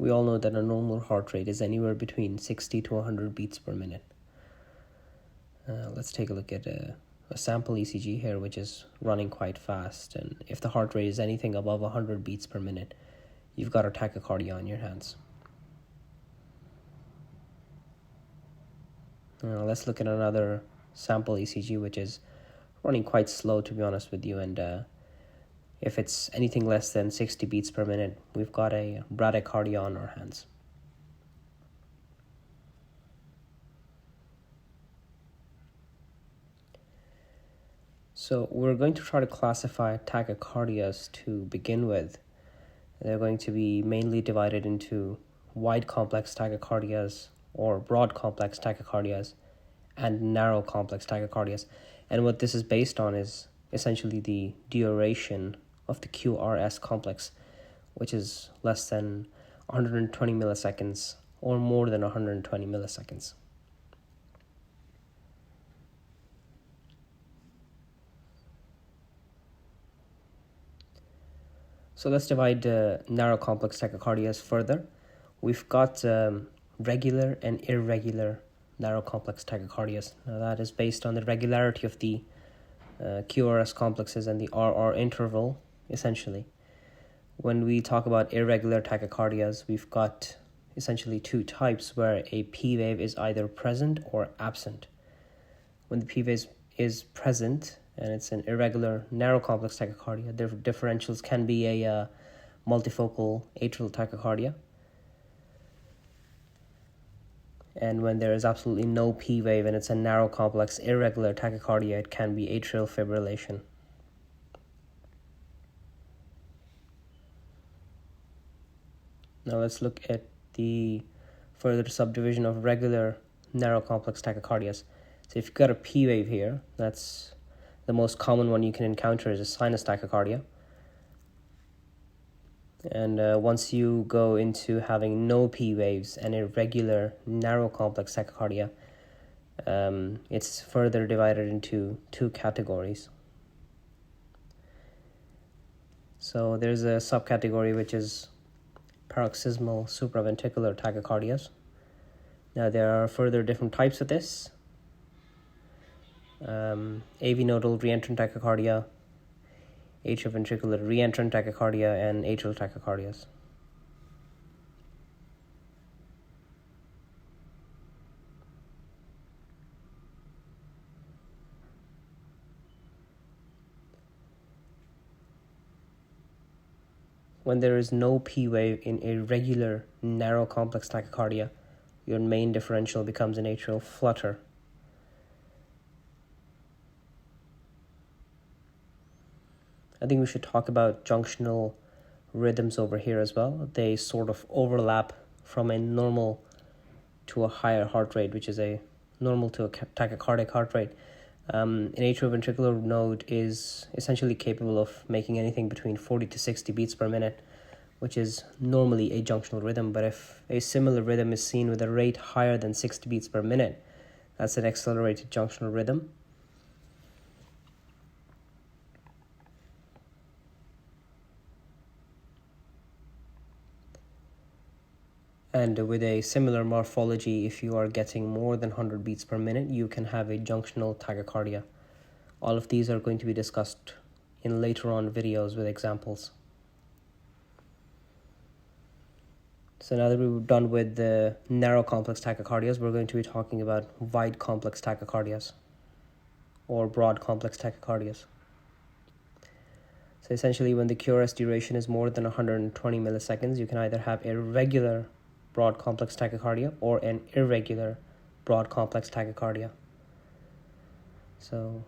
We all know that a normal heart rate is anywhere between 60 to 100 beats per minute. Let's take a look at a sample ECG here, which is running quite fast. And if the heart rate is anything above 100 beats per minute, you've got a tachycardia on your hands. Let's look at another sample ECG, which is running quite slow, to be honest with you. And if it's anything less than 60 beats per minute, we've got a bradycardia on our hands. So we're going to try to classify tachycardias to begin with. They're going to be mainly divided into wide complex tachycardias or broad complex tachycardias and narrow complex tachycardias. And what this is based on is essentially the duration of the QRS complex, which is less than 120 milliseconds or more than 120 milliseconds. So let's divide narrow complex tachycardias further. We've got regular and irregular narrow complex tachycardias. Now that is based on the regularity of the QRS complexes and the RR interval, essentially. When we talk about irregular tachycardias, we've got essentially two types where a P wave is either present or absent. When the P wave is present and it's an irregular narrow complex tachycardia, the differentials can be a multifocal atrial tachycardia. And when there is absolutely no P wave and it's a narrow complex irregular tachycardia, it can be atrial fibrillation. Now let's look at the further subdivision of regular narrow complex tachycardias. So if you've got a P wave here, that's the most common one you can encounter is a sinus tachycardia. And once you go into having no P waves and irregular narrow complex tachycardia, it's further divided into two categories. So there's a subcategory which is paroxysmal supraventricular tachycardias. Now there are further different types of this. AV nodal reentrant tachycardia, atrioventricular reentrant tachycardia, and atrial tachycardias. When there is no P wave in a regular narrow complex tachycardia, your main differential becomes an atrial flutter. I think we should talk about junctional rhythms over here as well. They sort of overlap from a normal to a higher heart rate, which is a normal to a tachycardic heart rate. An atrioventricular node is essentially capable of making anything between 40 to 60 beats per minute, which is normally a junctional rhythm. But if a similar rhythm is seen with a rate higher than 60 beats per minute, that's an accelerated junctional rhythm. And with a similar morphology, if you are getting more than 100 beats per minute, you can have a junctional tachycardia. All of these are going to be discussed in later on videos with examples. So now that we've done with the narrow complex tachycardias, we're going to be talking about wide complex tachycardias or broad complex tachycardias. So essentially, when the QRS duration is more than 120 milliseconds, you can either have a regular broad complex tachycardia or an irregular broad complex tachycardia. So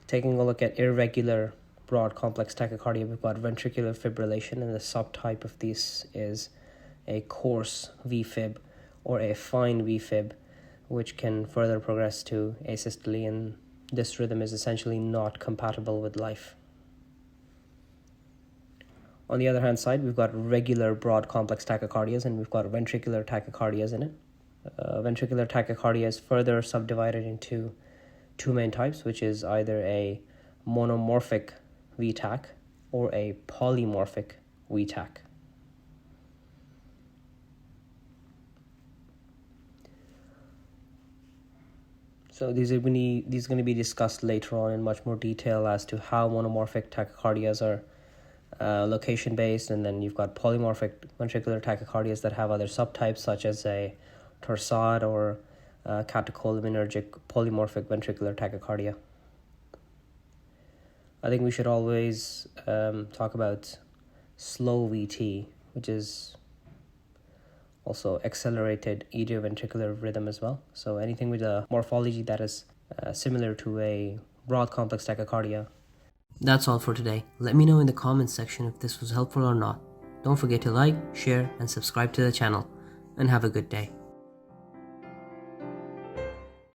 taking a look at irregular broad complex tachycardia, we've got ventricular fibrillation, and the subtype of this is a coarse VFib or a fine VFib, which can further progress to asystole, and this rhythm is essentially not compatible with life. On the other hand side, we've got regular broad complex tachycardias, and we've got ventricular tachycardias in it. Ventricular tachycardia is further subdivided into two main types, which is either a monomorphic VTAC or a polymorphic VTAC. So these are going to be discussed later on in much more detail as to how monomorphic tachycardias are location based, and then you've got polymorphic ventricular tachycardias that have other subtypes such as a torsade or catecholinergic polymorphic ventricular tachycardia. I think we should always talk about slow VT, which is also accelerated idioventricular rhythm as well. So anything with a morphology that is similar to a broad complex tachycardia. That's all for today. Let me know in the comments section if this was helpful or not. Don't forget to like, share, and subscribe to the channel, and have a good day.